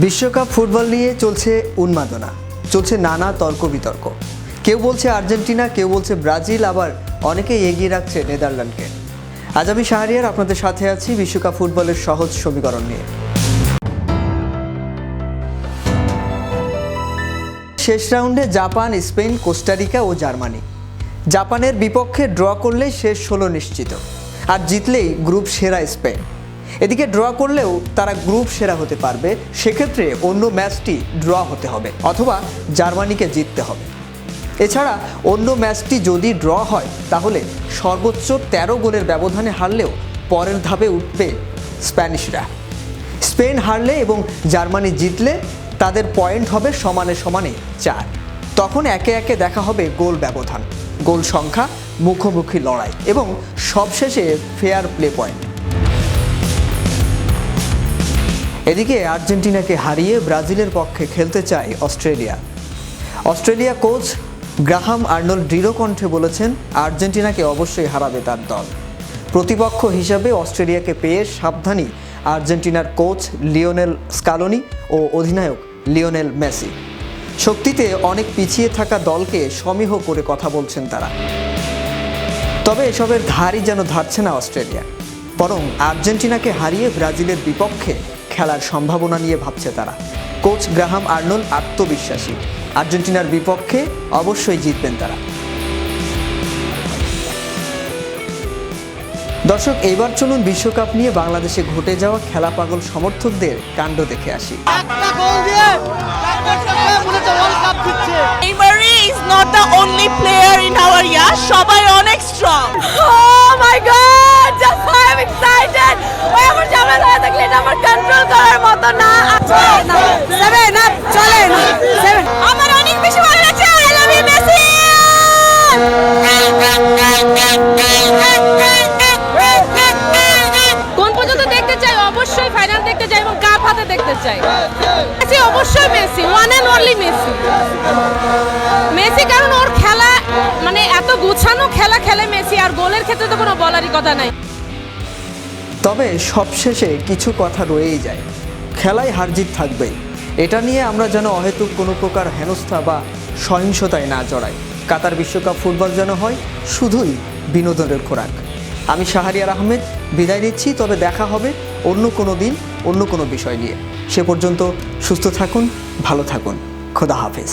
বিশ্বকাপ ফুটবল নিয়ে চলছে উন্মাদনা, চলছে নানা তর্ক বিতর্ক। কেউ বলছে আর্জেন্টিনা, কেউ বলছে ব্রাজিল, আবার অনেকেই এগিয়ে রাখছে নেদারল্যান্ডকে। আজ আমি শাহরিয়ার আপনাদের সাথে আছি বিশ্বকাপ ফুটবলের সহজ সমীকরণ নিয়ে। শেষ রাউন্ডে জাপান, স্পেন, কোস্টারিকা ও জার্মানি। জাপানের বিপক্ষে ড্র করলে শেষ 16 নিশ্চিত, আর জিতলেই গ্রুপ সেরা স্পেন। এদিকে ড্র করলেও তারা গ্রুপ সেরা হতে পারবে, সেক্ষেত্রে অন্য ম্যাচটি ড্র হতে হবে অথবা জার্মানিকে জিততে হবে। এছাড়া অন্য ম্যাচটি যদি ড্র হয় তাহলে সর্বোচ্চ 13 গোলের ব্যবধানে হারলেও পরের ধাপে উঠবে স্প্যানিশরা। স্পেন হারলে এবং জার্মানি জিতলে তাদের পয়েন্ট হবে সমানে সমানে 4। তখন একে একে দেখা হবে গোল ব্যবধান, গোল সংখ্যা, মুখোমুখি লড়াই এবং সবশেষে ফেয়ার প্লে পয়েন্ট। এদিকে আর্জেন্টিনাকে হারিয়ে ব্রাজিলের পক্ষে খেলতে চায় অস্ট্রেলিয়া কোচ গ্রাহাম আর্নল্ড দৃঢ় কণ্ঠে বলেছেন আর্জেন্টিনাকে অবশ্যই হারাবে তার দল। প্রতিপক্ষ হিসাবে অস্ট্রেলিয়াকে পেয়ে সাবধানী আর্জেন্টিনার কোচ লিওনেল স্কালোনি ও অধিনায়ক লিওনেল মেসি। শক্তিতে অনেক পিছিয়ে থাকা দলকে সমীহ করে কথা বলছেন তারা। তবে এসবের ধারই যেন ধারছে না অস্ট্রেলিয়া, বরং আর্জেন্টিনাকে হারিয়ে ব্রাজিলের বিপক্ষে খেলার সম্ভাবনা নিয়ে ভাবছে তারা। কোচ গ্রাহাম আর্নল্ড আত্মবিশ্বাসী, আর্জেন্টিনার বিপক্ষে অবশ্যই জিতবেন তারা। দর্শক, এইবার চলুন বিশ্বকাপ নিয়ে বাংলাদেশে ঘটে যাওয়া খেলা পাগল সমর্থকদের কাণ্ড দেখে আসি। Neymar is not the only player in our year. সবাই অনেক strong. Oh my God! Just I am excited. ওই আমার ঝামেলা হয়ে থাকলে এটা আমার কন্ট্রোল করার মতো না। 7 up চলেন 7। আমার অনেক বেশি ভালো লাগছে। I love you Messi! কোন পর্যন্ত দেখতে চাই? অবশ্যই ফাইনাল দেখতে চাই এবং কাপ হাতে দেখতে চাই। মেসি অবশ্যই Messi, one and only Messi, কারণ ওর খেলা মানে এত গোছানো খেলা খেলে মেসি, আর গোলের ক্ষেত্রে তো কোনো বলারই কথা নাই। তবে সবশেষে কিছু কথা রয়েই যায়, খেলায় হারজিত থাকবেই। এটা নিয়ে আমরা যেন অহেতুক কোনো প্রকার হেনস্থা বা সহিংসতায় না জড়াই। কাতার বিশ্বকাপ ফুটবল যেন হয় শুধুই বিনোদনের খোরাক। আমি শাহরিয়ার আহমেদ বিদায় নিচ্ছি, তবে দেখা হবে অন্য কোনো দিন অন্য কোনো বিষয় নিয়ে। সে পর্যন্ত সুস্থ থাকুন, ভালো থাকুন, খোদা হাফেজ।